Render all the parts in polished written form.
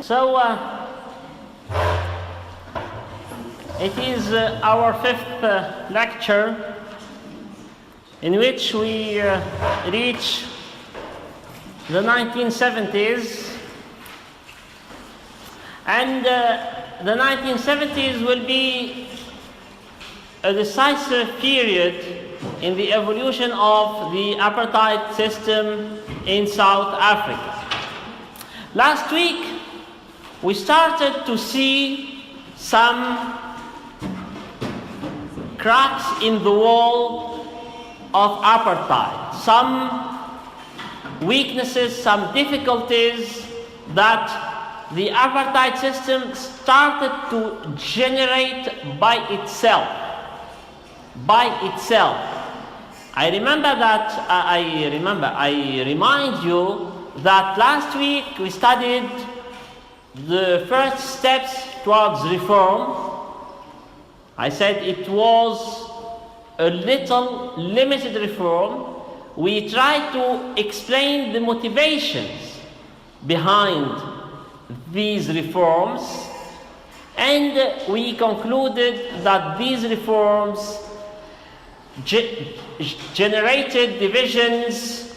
So it is our fifth lecture in which we reach the 1970s, and the 1970s will be a decisive period in the evolution of the apartheid system in South Africa. Last week, we started to see some cracks in the wall of apartheid, some weaknesses, some difficulties that the apartheid system started to generate by itself. I remind you that last week we studied the first steps towards reform. I said it was a little limited reform. We tried to explain the motivations behind these reforms, and we concluded that these reforms generated divisions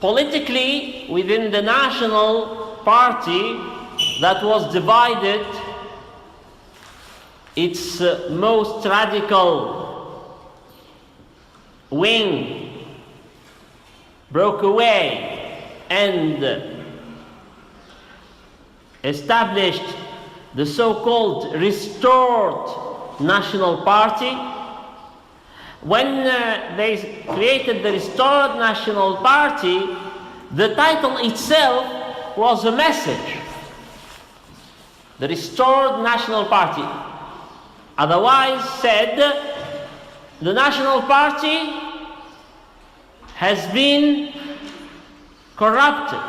politically within the National Party that was divided. Its most radical wing broke away and established the so-called restored National Party. When they created the restored National Party, the title itself was a message. The restored National Party. Otherwise said, the National Party has been corrupted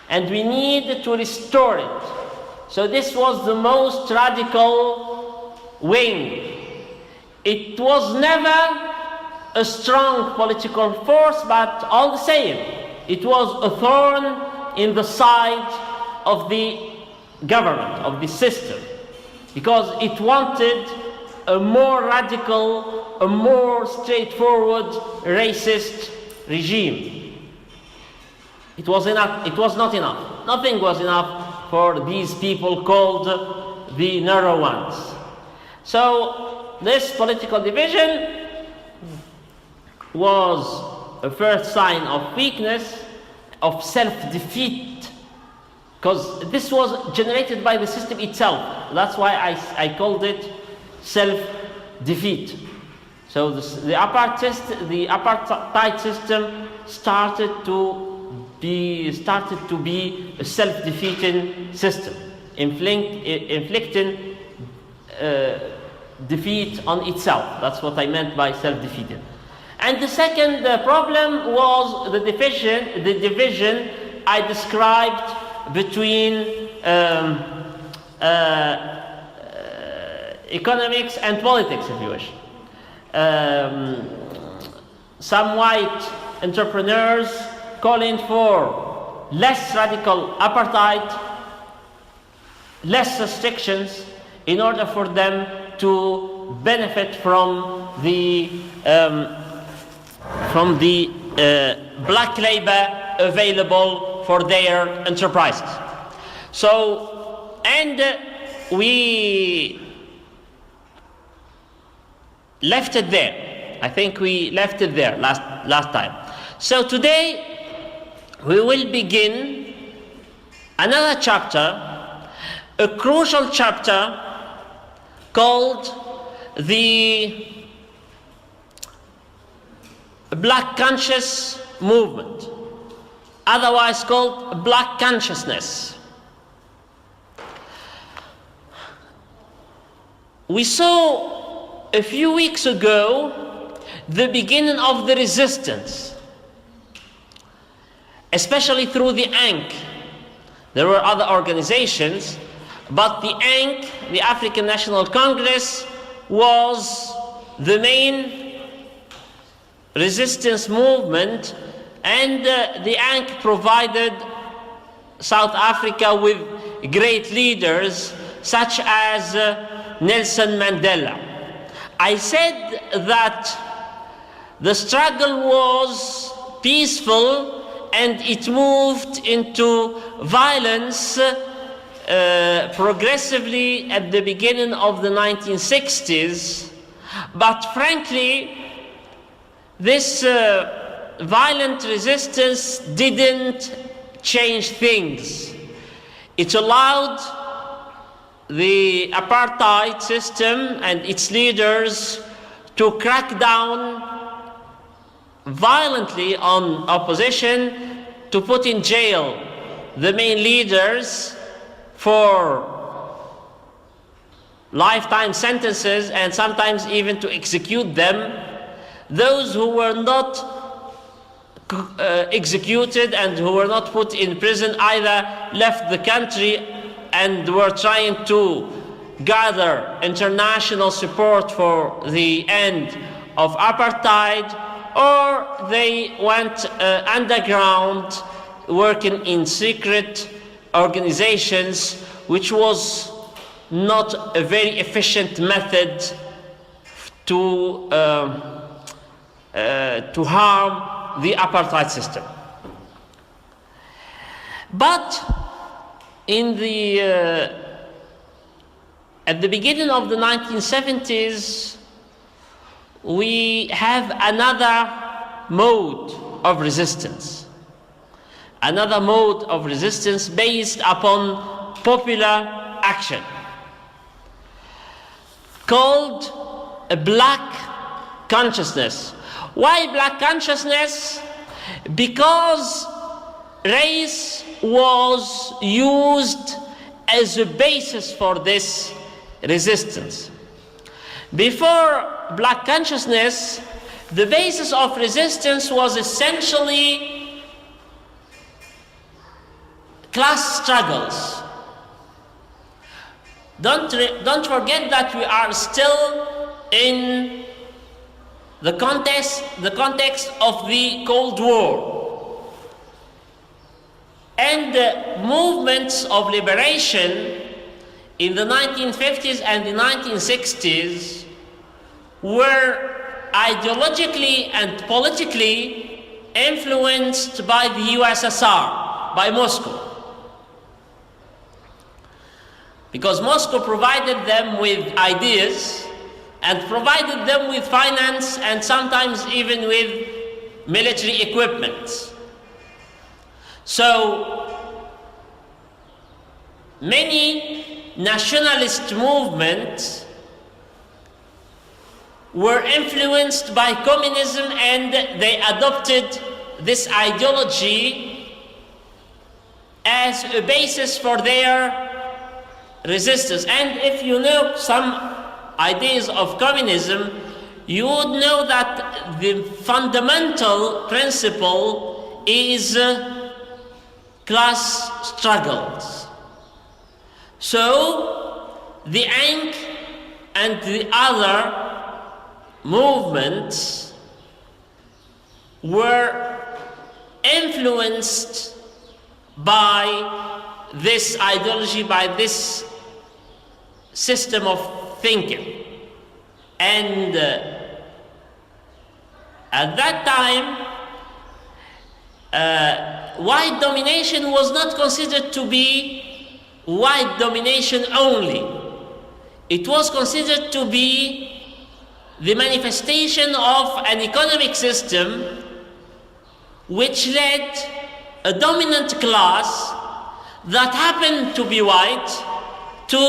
and we need to restore it. So this was the most radical wing. It was never a strong political force, but all the same, it was a thorn in the side of the government, of the system, because it wanted a more radical, a more straightforward, racist regime. It was not enough. Nothing was enough for these people called the narrow ones. So this political division was a first sign of weakness, of self-defeat, because this was generated by the system itself. That's why I called it self-defeat. So the apartheid system started to be a self-defeating system, inflicting defeat on itself. That's what I meant by self-defeating. And the second problem was the division I described between economics and politics, if you wish. Some white entrepreneurs calling for less radical apartheid, less restrictions, in order for them to benefit from the black labor available for their enterprises. So, and we left it there. I think we left it there last time. So today we will begin another chapter, a crucial chapter called the Black Conscious Movement, otherwise called Black Consciousness. We saw a few weeks ago the beginning of the resistance, especially through the ANC. There were other organizations, but the ANC, the African National Congress, was the main resistance movement, and the ANC provided South Africa with great leaders such as Nelson Mandela. I said that the struggle was peaceful and it moved into violence progressively at the beginning of the 1960s, but frankly, this violent resistance didn't change things. It allowed the apartheid system and its leaders to crack down violently on opposition, to put in jail the main leaders for lifetime sentences and sometimes even to execute them. Those who were not executed and who were not put in prison either left the country and were trying to gather international support for the end of apartheid, or they went underground working in secret organizations, which was not a very efficient method to harm the apartheid system. But in the at the beginning of the 1970s, we have another mode of resistance. Another mode of resistance based upon popular action, called a black consciousness. Why black consciousness? Because race was used as a basis for this resistance. Before black consciousness, the basis of resistance was essentially class struggles. Don't forget that we are still in the context of the Cold War. And movements of liberation in the 1950s and the 1960s were ideologically and politically influenced by the USSR, by Moscow. Because Moscow provided them with ideas and provided them with finance and sometimes even with military equipment. So many nationalist movements were influenced by communism and they adopted this ideology as a basis for their resistance. And if you know some ideas of communism, you would know that the fundamental principle is class struggles. So the ANC and the other movements were influenced by this ideology, by this system of thinking. And at that time, white domination was not considered to be white domination only. It was considered to be the manifestation of an economic system which led a dominant class that happened to be white to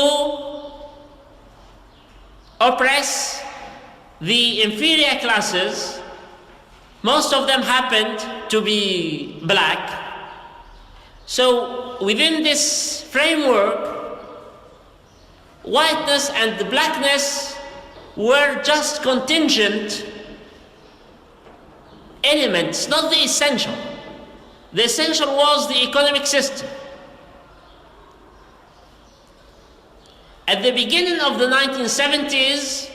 oppress the inferior classes. Most of them happened to be black. So within this framework, whiteness and blackness were just contingent elements, not the essential. The essential was the economic system. At the beginning of the 1970s,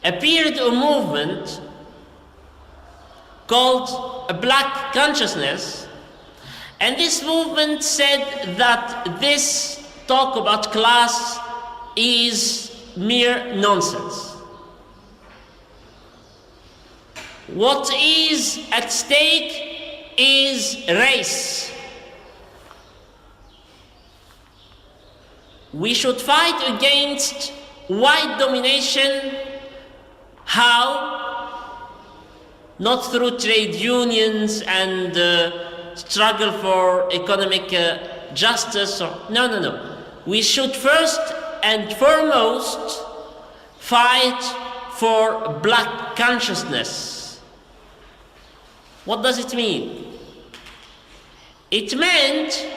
appeared a movement called a black consciousness, And this movement said that this talk about class is mere nonsense. What is at stake is race. We should fight against white domination. How? Not through trade unions and struggle for economic justice. No. We should first and foremost fight for black consciousness. What does it mean? It meant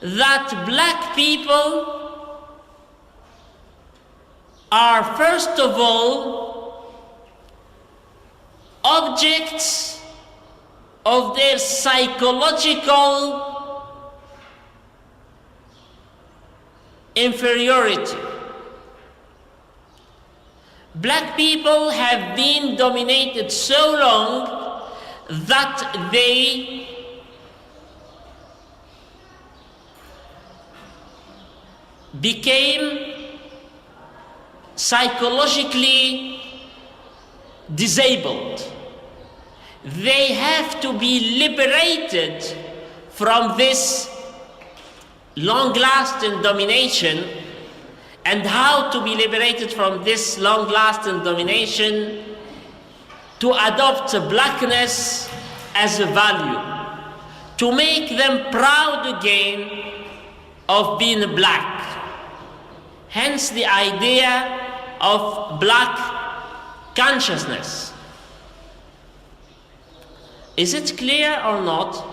that black people are first of all objects of their psychological inferiority. Black people have been dominated so long that they became psychologically disabled. They have to be liberated from this long-lasting domination. And how to be liberated from this long-lasting domination? To adopt blackness as a value, to make them proud again of being black. Hence the idea of black consciousness. Is it clear or not?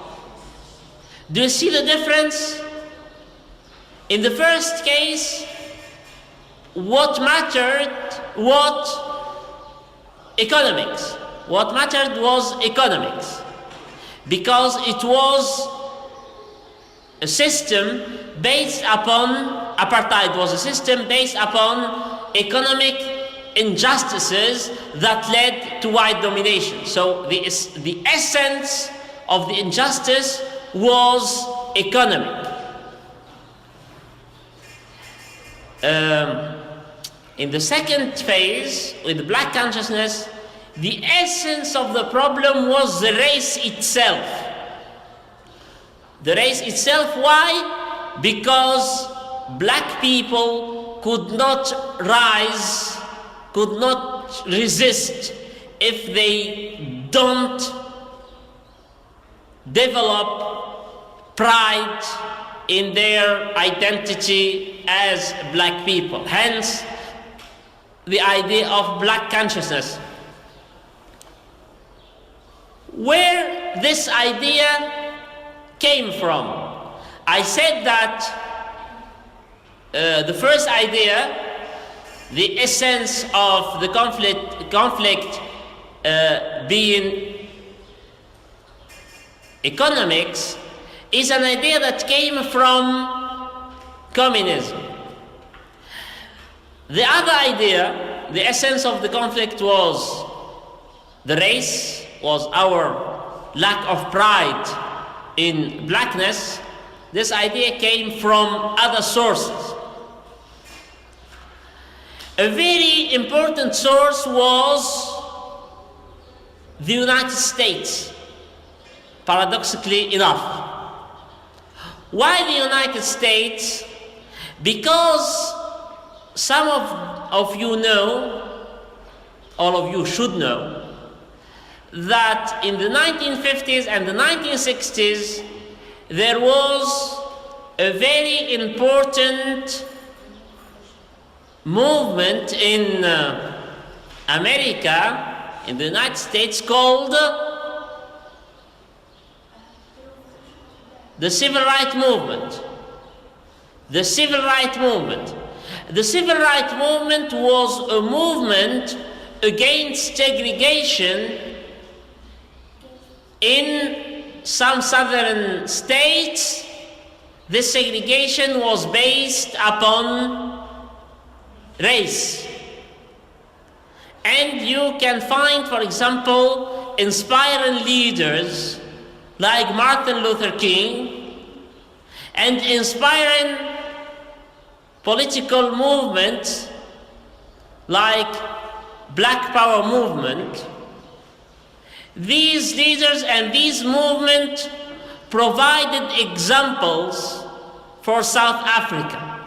Do you see the difference? In the first case, what mattered was economics. What mattered was economics, because it was a system based upon, apartheid was a system based upon economic injustices that led to white domination. So the essence of the injustice was economic. In the second phase, with black consciousness, the essence of the problem was the race itself. The race itself, why? Because black people could not rise, could not resist if they don't develop pride in their identity as black people. Hence, the idea of black consciousness. Where this idea came from? I said that the first idea, the essence of the conflict being economics, is an idea that came from communism. The other idea, the essence of the conflict was the race, was our lack of pride in blackness. This idea came from other sources. A very important source was the United States, paradoxically enough. Why the United States? Because some of you know, all of you should know, that in the 1950s and the 1960s, there was a very important movement in America, in the United States, called the Civil Rights Movement. The Civil Rights Movement. The Civil Rights Movement was a movement against segregation in some southern states. This segregation was based upon race. And you can find, for example, inspiring leaders like Martin Luther King, and inspiring political movements like Black Power movement, these leaders and these movements provided examples for South Africa.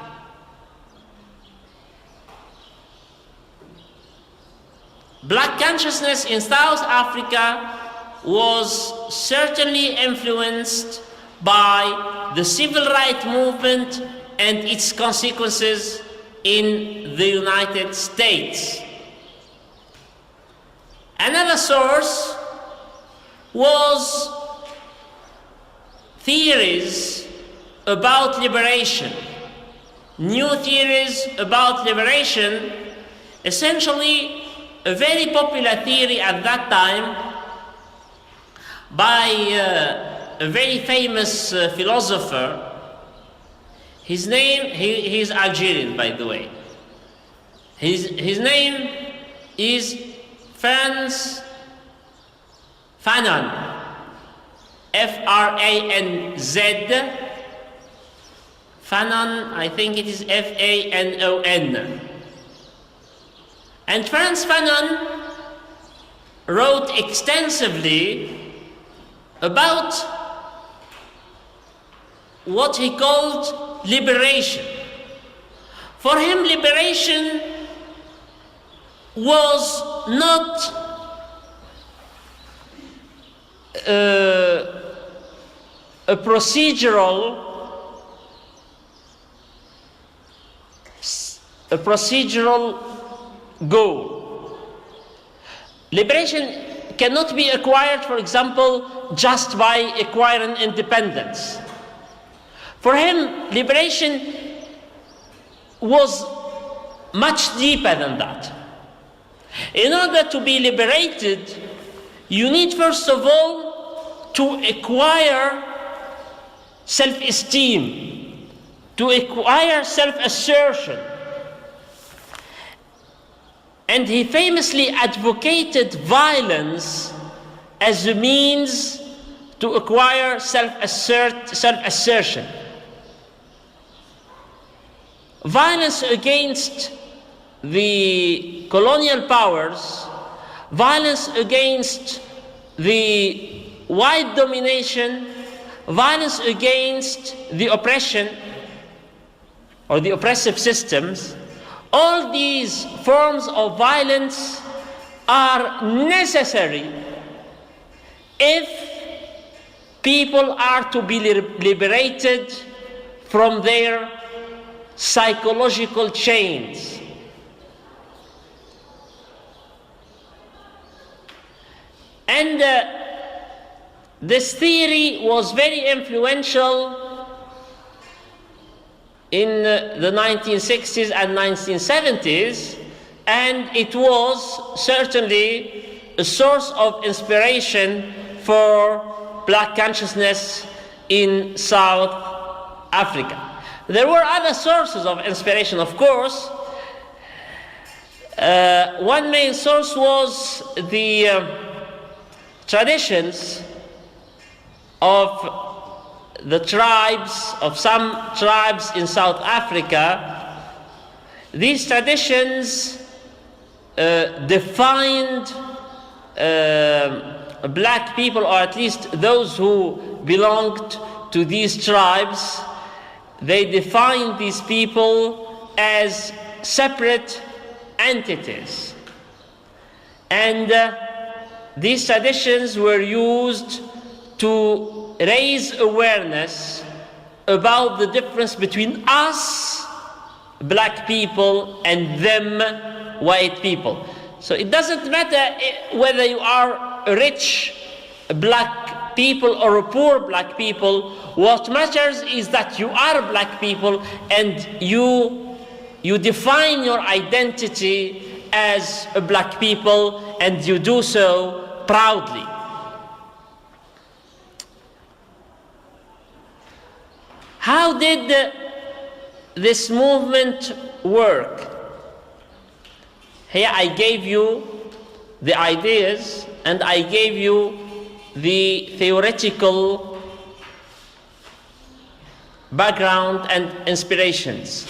Black consciousness in South Africa was certainly influenced by the civil rights movement and its consequences in the United States. Another source was theories about liberation, new theories about liberation, essentially a very popular theory at that time by a very famous philosopher. His name, he is Algerian, by the way. His name is Frantz Fanon, F-R-A-N-Z. Fanon, I think it is F-A-N-O-N. And Frantz Fanon wrote extensively about what he called liberation. For him, liberation was not a procedural goal. Liberation cannot be acquired, for example, just by acquiring independence. For him, liberation was much deeper than that. In order to be liberated, you need first of all to acquire self-esteem, to acquire self-assertion. And he famously advocated violence as a means to acquire self-assertion. Violence against the colonial powers, violence against the white domination, violence against the oppression or the oppressive systems, all these forms of violence are necessary if people are to be liberated from their psychological chains. And this theory was very influential in the 1960s and 1970s, and it was certainly a source of inspiration for Black consciousness in South Africa. There were other sources of inspiration, of course. One main source was the traditions of the tribes, of some tribes in South Africa. These traditions defined black people, or at least those who belonged to these tribes. They defined these people as separate entities. And these traditions were used to raise awareness about the difference between us, black people, and them, white people. So it doesn't matter whether you are a rich black people or a poor black people. What matters is that you are black people and you define your identity as a black people, and you do so proudly. How did this movement work? Here I gave you the ideas, and I gave you the theoretical background and inspirations.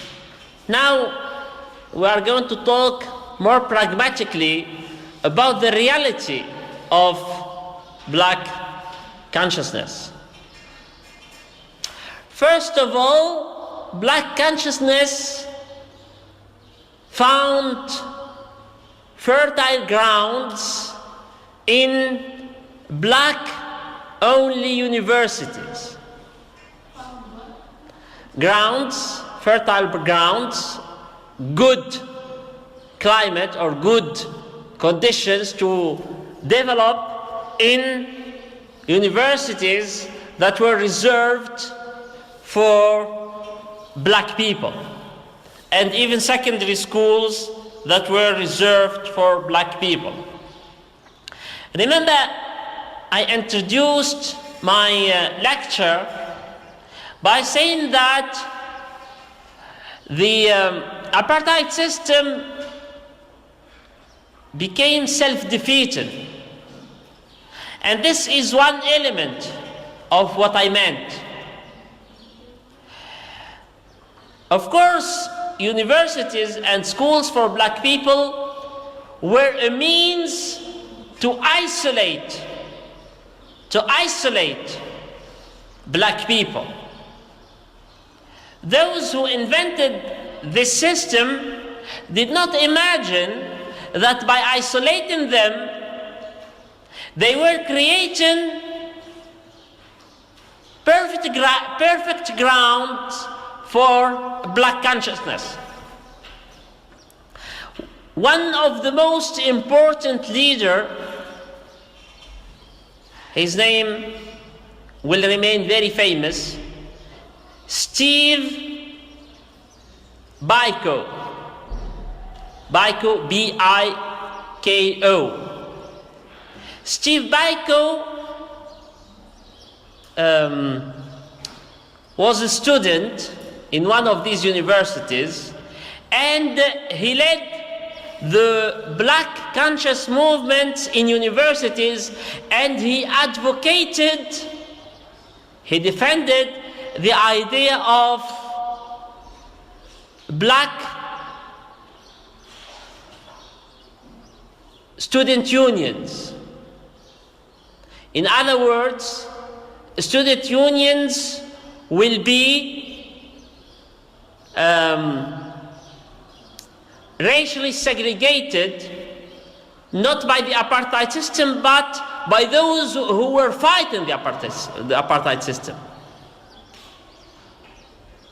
Now we are going to talk more pragmatically about the reality of black consciousness. First of all, black consciousness found fertile grounds in black-only universities. Fertile grounds, good climate or good conditions to develop in universities that were reserved for black people, and even secondary schools that were reserved for black people. Remember, I introduced my lecture by saying that the apartheid system became self-defeating. And this is one element of what I meant. Of course, universities and schools for black people were a means to isolate black people. Those who invented this system did not imagine that by isolating them, they were creating perfect ground for black consciousness. One of the most important leaders, his name will remain very famous, Steve Biko, B-I-K-O. Steve Biko was a student in one of these universities, and he led the black conscious movements in universities, and he defended the idea of black student unions. In other words, student unions will be racially segregated, not by the apartheid system, but by those who were fighting the apartheid system.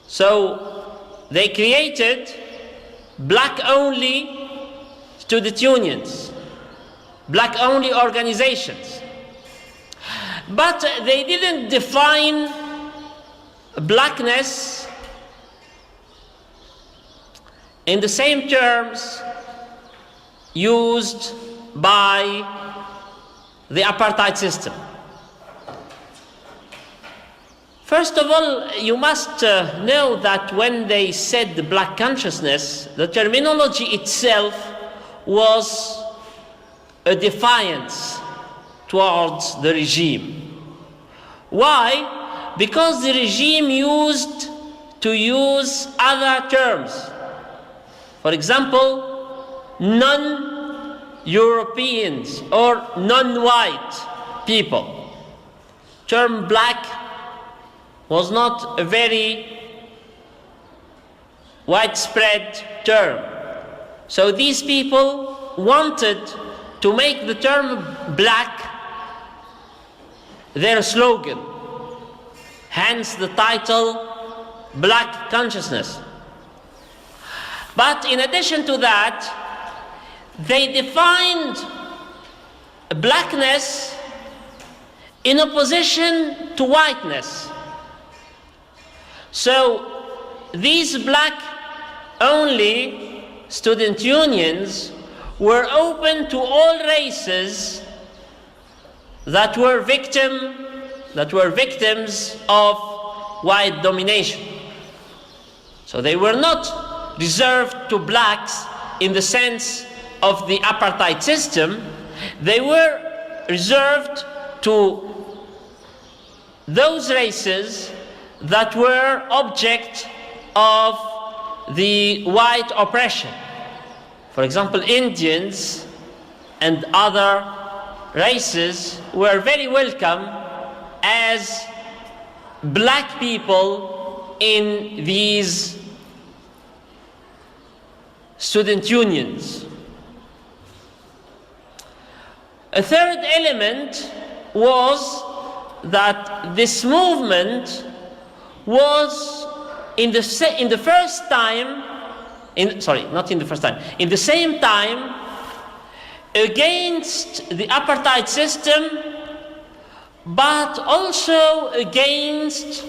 So they created black-only student unions, black-only organizations. But they didn't define blackness in the same terms used by the apartheid system. First of all, you must know that when they said the black consciousness, the terminology itself was a defiance towards the regime. Why? Because the regime used to use other terms. For example, non-Europeans or non-white people. Term black was not a very widespread term. So these people wanted to make the term black their slogan, hence the title Black Consciousness. But in addition to that, they defined blackness in opposition to whiteness. So these black-only student unions were open to all races that were victims of white domination. So they were not reserved to blacks in the sense of the apartheid system. They were reserved to those races that were object of the white oppression. For example, Indians and other races were very welcome as black people in these student unions. A third element was that this movement was in the same time against the apartheid system, but also against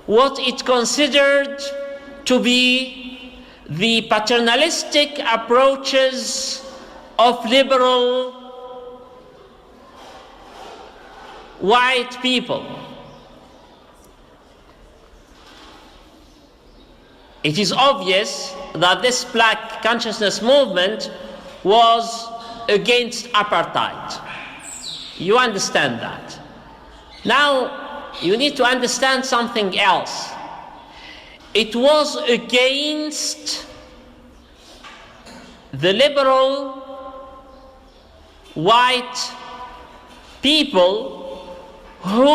what it considered to be the paternalistic approaches of liberal white people. It is obvious that this black consciousness movement was against apartheid. You understand that. Now, you need to understand something else. It was against the liberal white people who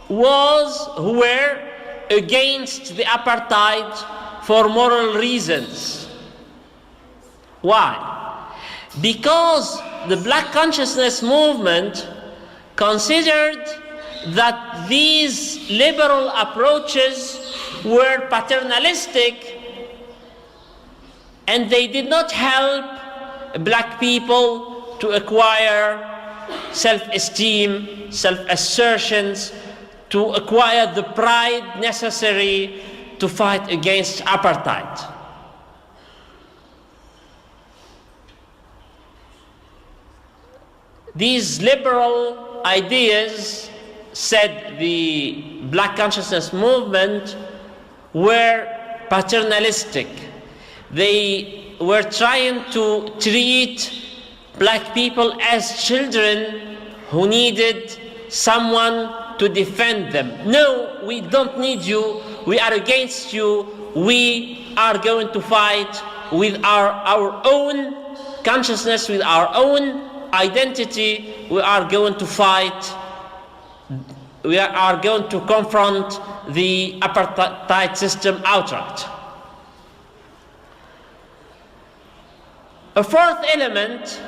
were against the apartheid for moral reasons. Why? Because the black consciousness movement considered that these liberal approaches were paternalistic and they did not help black people to acquire self-esteem, self-assertions, to acquire the pride necessary to fight against apartheid. These liberal ideas, said the black consciousness movement, were paternalistic. They were trying to treat black people as children who needed someone to defend them. No, we don't need you. We are against you. We are going to fight with our own consciousness, with our own identity. We are going to fight. We are going to confront the apartheid system outright. A fourth element,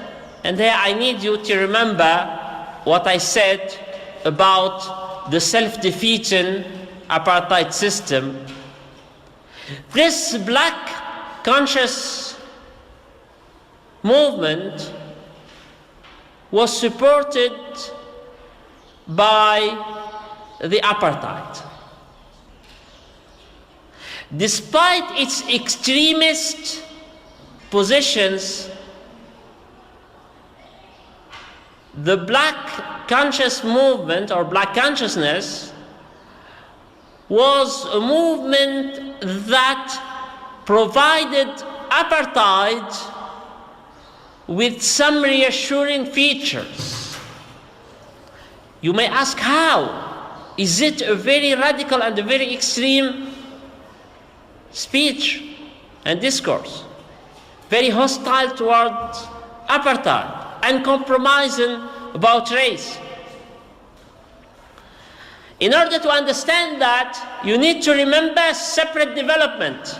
and here I need you to remember what I said about the self-defeating apartheid system. This black conscious movement was supported by the apartheid. Despite its extremist positions, the black conscious movement or black consciousness was a movement that provided apartheid with some reassuring features. You may ask how? Is it a very radical and a very extreme speech and discourse? Very hostile towards apartheid, uncompromising about race. In order to understand that, you need to remember separate development.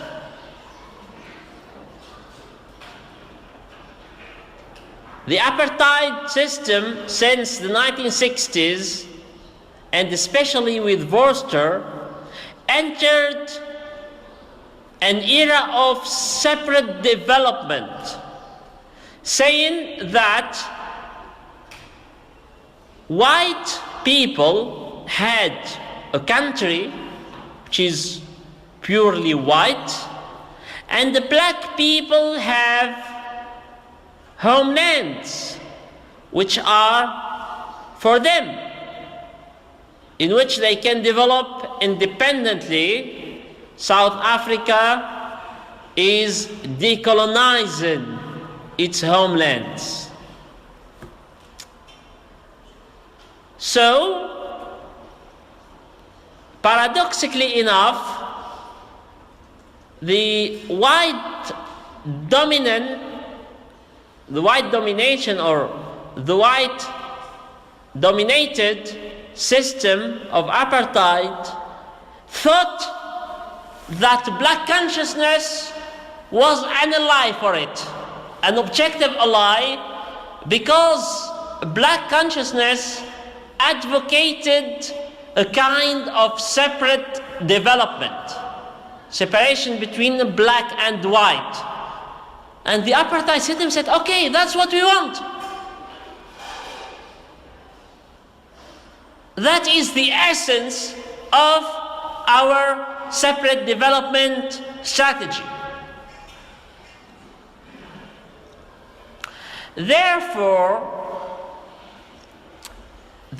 The apartheid system since the 1960s, and especially with Vorster, entered an era of separate development, saying that white people had a country which is purely white, and the black people have homelands which are for them, in which they can develop independently. South Africa is decolonizing its homelands. So, paradoxically enough, the white domination or the white dominated system of apartheid thought that black consciousness was an ally for it, an objective ally, because black consciousness advocated a kind of separate development, separation between the black and white. And the apartheid system said, okay, that's what we want. That is the essence of our separate development strategy. Therefore,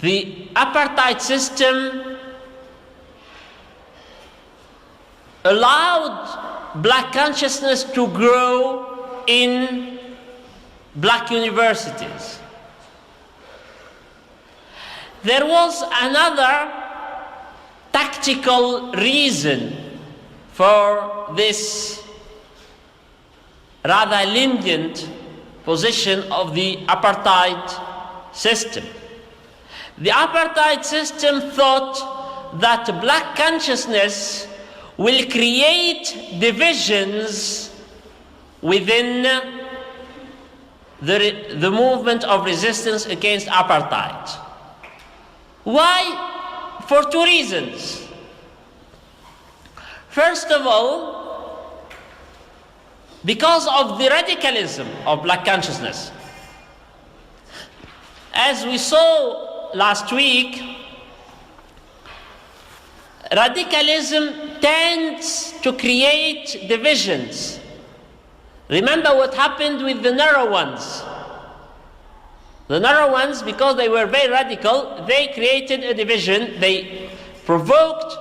the apartheid system allowed black consciousness to grow in black universities. There was another tactical reason for this rather lenient position of the apartheid system. The apartheid system thought that black consciousness will create divisions within the movement of resistance against apartheid. Why? For two reasons. First of all, because of the radicalism of black consciousness. As we saw last week, radicalism tends to create divisions. Remember what happened with the narrow ones. The narrow ones, because they were very radical, they created a division, they provoked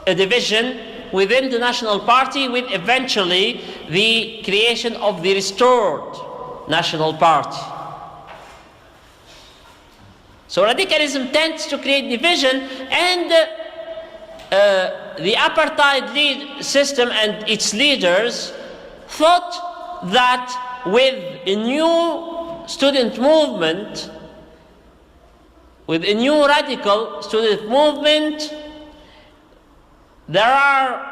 a division within the National Party, with eventually the creation of the restored National Party. So radicalism tends to create division, and the apartheid system and its leaders thought that with a new student movement, with a new radical student movement, there are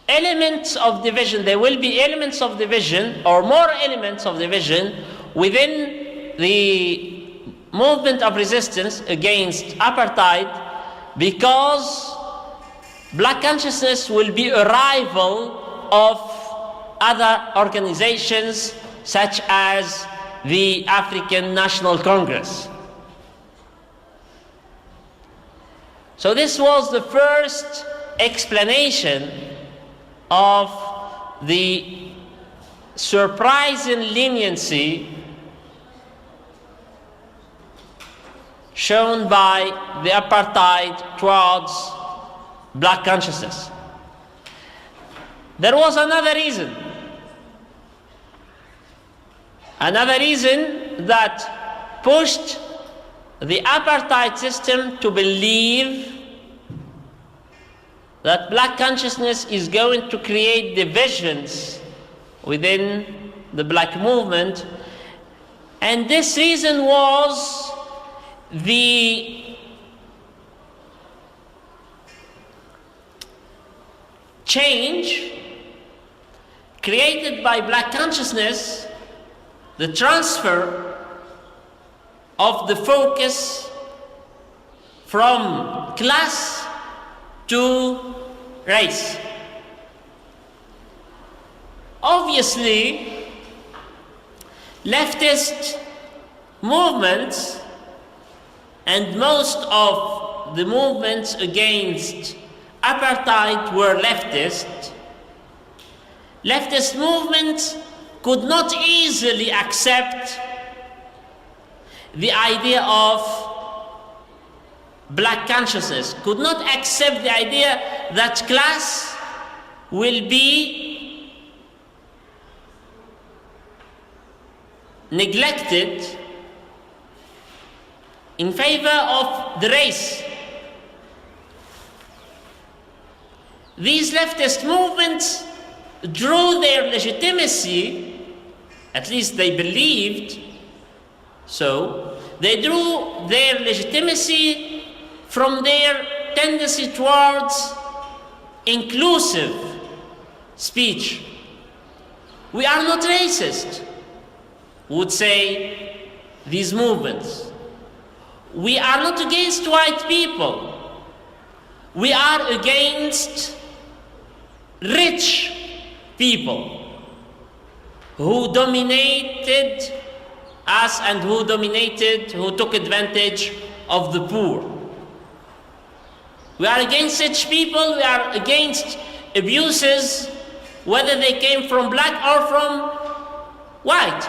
elements of division. There will be elements of division, or more elements of division, within the movement of resistance against apartheid, because black consciousness will be a rival of other organizations such as the African National Congress. So this was the first explanation of the surprising leniency shown by the apartheid towards black consciousness. There was another reason. Another reason that pushed the apartheid system to believe that black consciousness is going to create divisions within the black movement. And this reason was the change created by black consciousness, the transfer of the focus from class to race. Obviously, leftist movements and most of the movements against apartheid were leftist. Leftist movements could not easily accept the idea of black consciousness, could not accept the idea that class will be neglected in favor of the race. these leftist movements drew their legitimacy, at least they believed so, they drew their legitimacy from their tendency towards inclusive speech. We are not racist, would say these movements. We are not against white people. We are against rich people who dominated us and who took advantage of the poor. We are against such people. We are against abuses, whether they came from black or from white.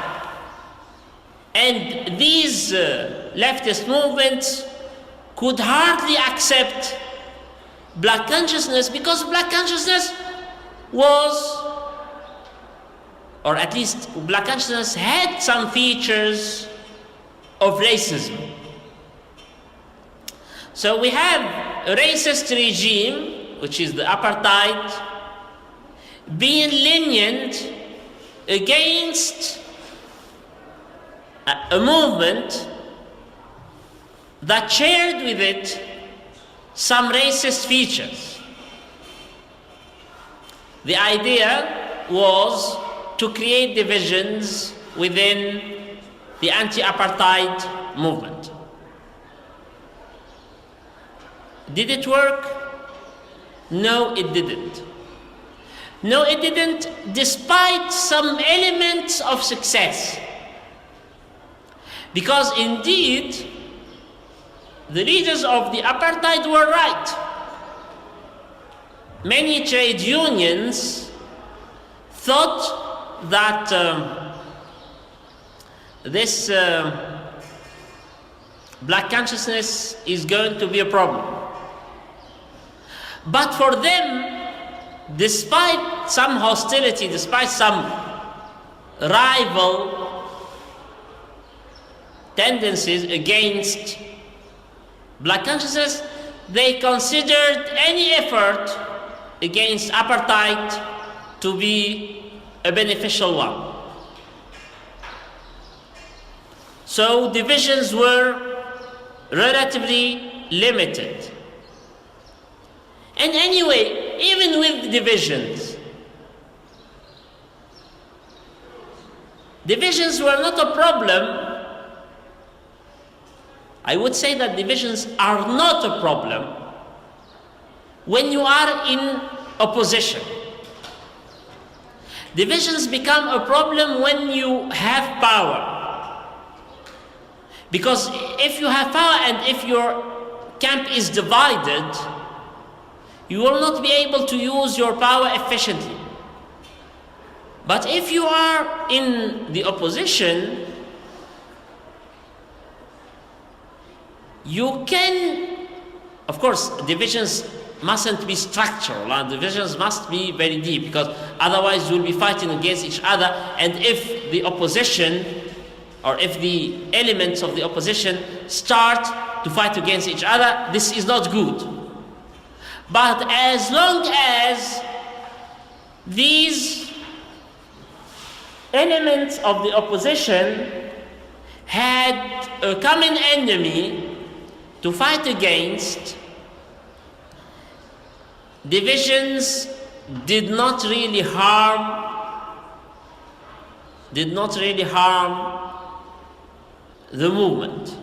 And these leftist movements could hardly accept black consciousness, because black consciousness was, or at least black consciousness had some features of racism. So we have a racist regime, which is the apartheid, being lenient against a movement that shared with it some racist features. The idea was to create divisions within the anti-apartheid movement. Did it work? No, it didn't. No, it didn't, despite some elements of success. Because indeed, the leaders of the apartheid were right. Many trade unions thought that this black consciousness is going to be a problem. But for them, despite some hostility, despite some rival tendencies against black consciousness, they considered any effort against apartheid to be a beneficial one. So divisions were relatively limited. And anyway, even with divisions were not a problem. I would say that divisions are not a problem when you are in opposition. Divisions become a problem when you have power. Because if you have power and if your camp is divided, you will not be able to use your power efficiently. But if you are in the opposition, you can, of course, divisions mustn't be structural, and divisions must be very deep, because otherwise you'll be fighting against each other, and if the opposition, or if the elements of the opposition start to fight against each other, this is not good. But as long as these elements of the opposition had a common enemy to fight against, divisions did not really harm the movement.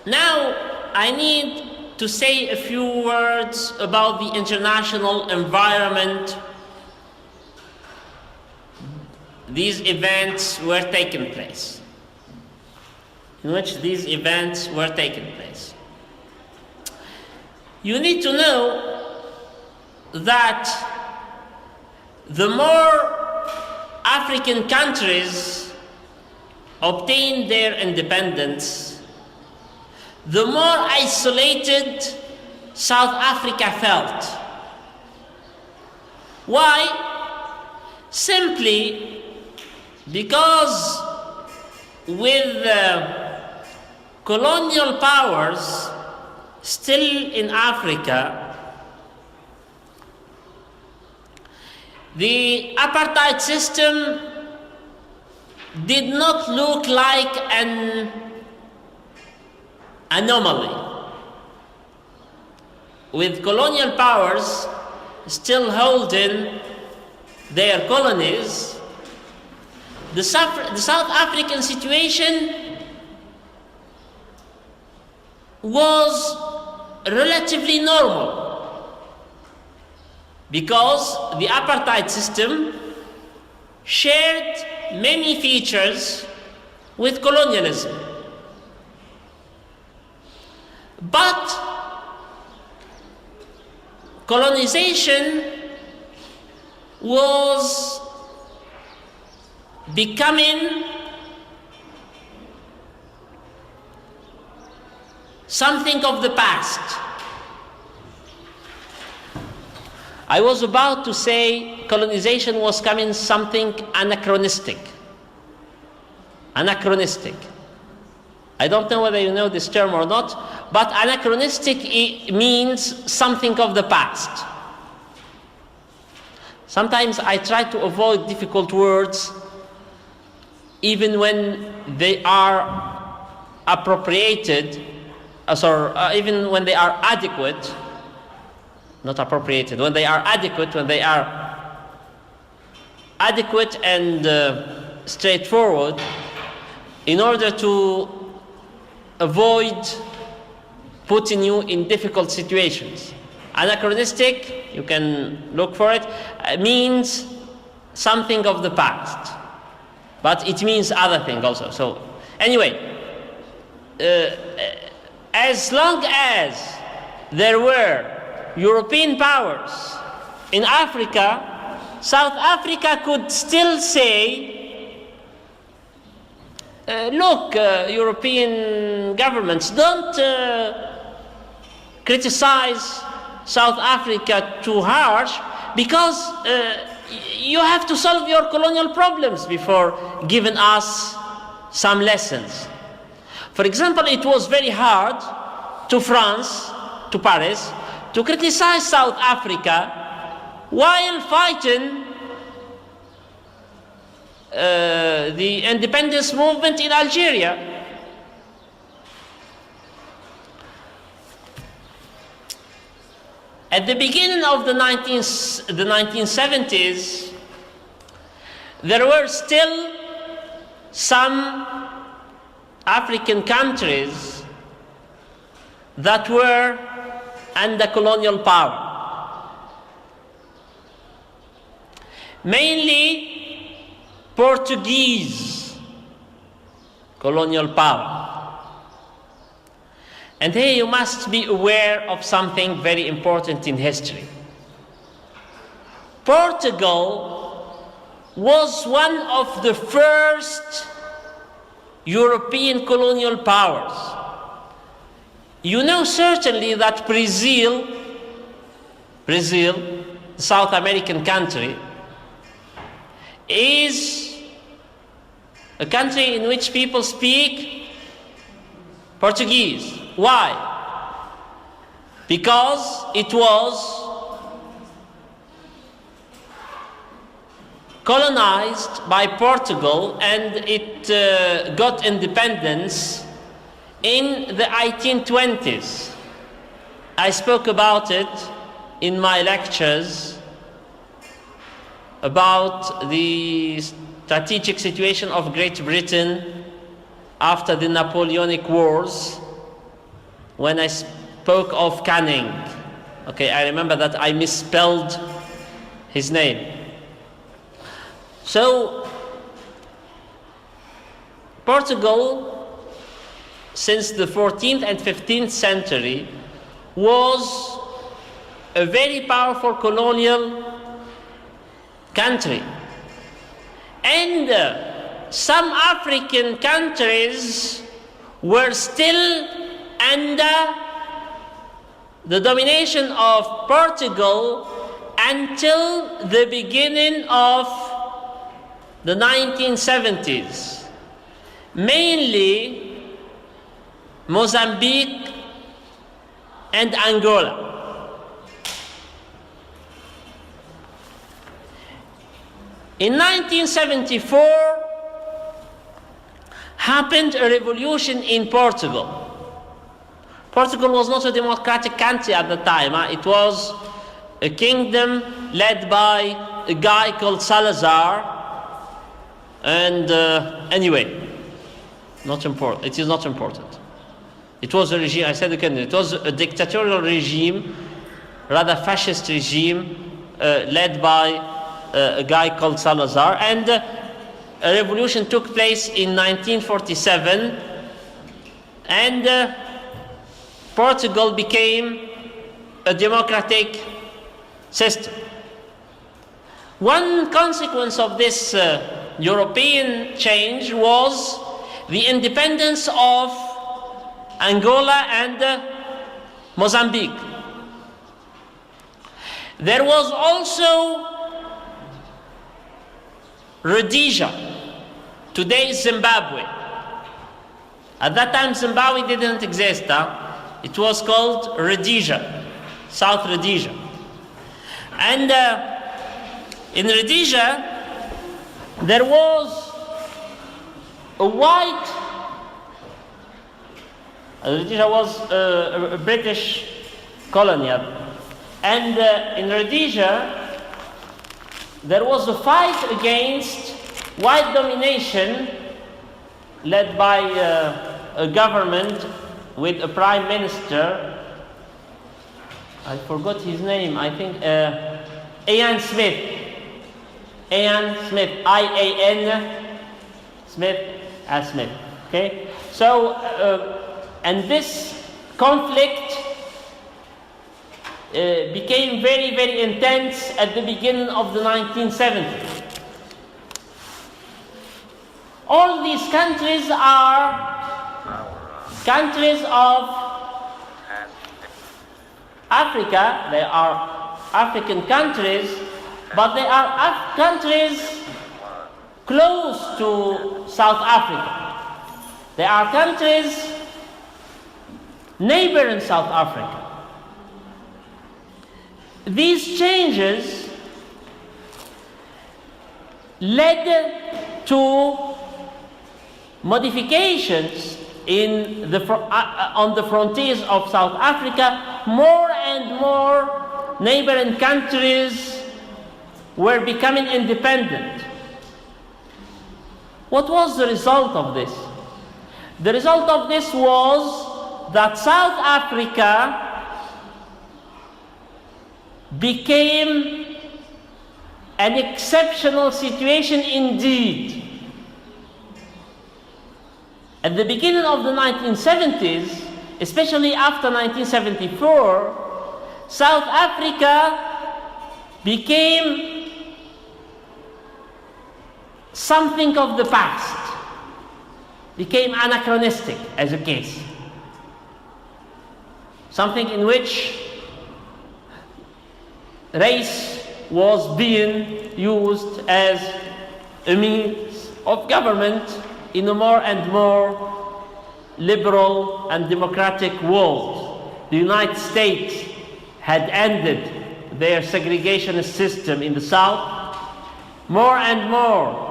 Now, I need to say a few words about the international environment these events were taking place, in which these events were taking place. You need to know that the more African countries obtained their independence, the more isolated South Africa felt. Why? Simply because with colonial powers still in Africa, the apartheid system did not look like an anomaly. With colonial powers still holding their colonies, the South African situation was relatively normal because the apartheid system shared many features with colonialism. But colonization was becoming something of the past. I was about to say colonization was becoming something anachronistic. Anachronistic. I don't know whether you know this term or not, but anachronistic means something of the past. Sometimes I try to avoid difficult words even when they are appropriated, even when they are adequate, not appropriated, when they are adequate, and straightforward, in order to avoid putting you in difficult situations. Anachronistic, you can look for it, means something of the past, but it means other thing also. So anyway, as long as there were European powers in Africa, South Africa could still say, look, European governments, don't criticize South Africa too harsh, because you have to solve your colonial problems before giving us some lessons. For example, it was very hard to France, to Paris, to criticize South Africa while fighting the independence movement in Algeria. At the beginning of the 1970s, there were still some African countries that were under colonial power. Mainly Portuguese colonial power. And here you must be aware of something very important in history. Portugal was one of the first European colonial powers. You know certainly that Brazil, the South American country, is a country in which people speak Portuguese. Why? Because it was colonized by Portugal and it got independence in the 1820s. I spoke about it in my lectures about the strategic situation of Great Britain after the Napoleonic Wars, when I spoke of Canning. Okay, I remember that I misspelled his name. So, Portugal, since the 14th and 15th century, was a very powerful colonial country. And some African countries were still under the domination of Portugal until the beginning of the 1970s. mainly Mozambique and Angola. In 1974 happened a revolution in Portugal. Portugal was not a democratic country at the time. It was a kingdom led by a guy called Salazar. And anyway, not important. It is not important. It was a regime, I said again, it was a dictatorial regime, rather fascist regime, led by a guy called Salazar. And a revolution took place in 1947, and Portugal became a democratic system. One consequence of this European change was the independence of Angola and Mozambique. There was also Rhodesia, today's Zimbabwe. At that time, Zimbabwe didn't exist. It was called Rhodesia, South Rhodesia. And in Rhodesia, there was a white, Rhodesia was a British colony. And in Rhodesia, there was a fight against white domination led by a government with a prime minister. I forgot his name. I think Ian Smith. Ian Smith. I-A-N Smith as Smith. Okay. So and this conflict became very, very intense at the beginning of the 1970s. All these countries are countries of Africa. They are African countries, but they are countries close to South Africa. They are countries neighboring South Africa. These changes led to modifications on the frontiers of South Africa. More and more neighboring countries were becoming independent. What was the result of this? The result of this was that South Africa became an exceptional situation indeed. At the beginning of the 1970s, especially after 1974, South Africa became something of the past, became anachronistic as a case. Something in which race was being used as a means of government in a more and more liberal and democratic world. The United States had ended their segregationist system in the South. More and more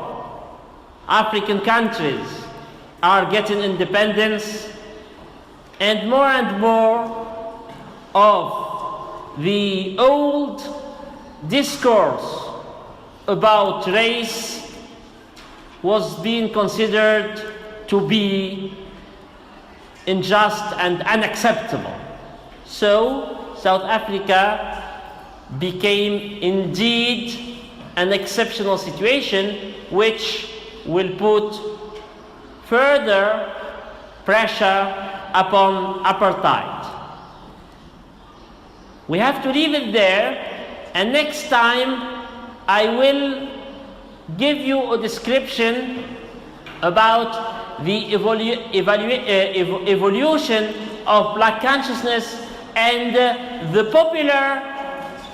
African countries are getting independence, and more of the old discourse about race was being considered to be unjust and unacceptable. So South Africa became indeed an exceptional situation, which will put further pressure upon apartheid. We have to leave it there, and next time I will give you a description about the evolution of black consciousness and the popular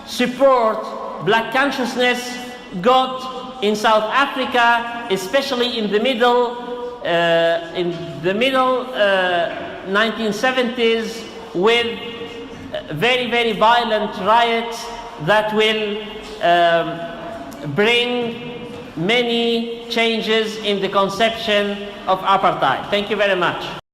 support black consciousness got in South Africa, especially in the middle in the middle 1970s with very, very violent riots that will bring many changes in the conception of apartheid. Thank you very much.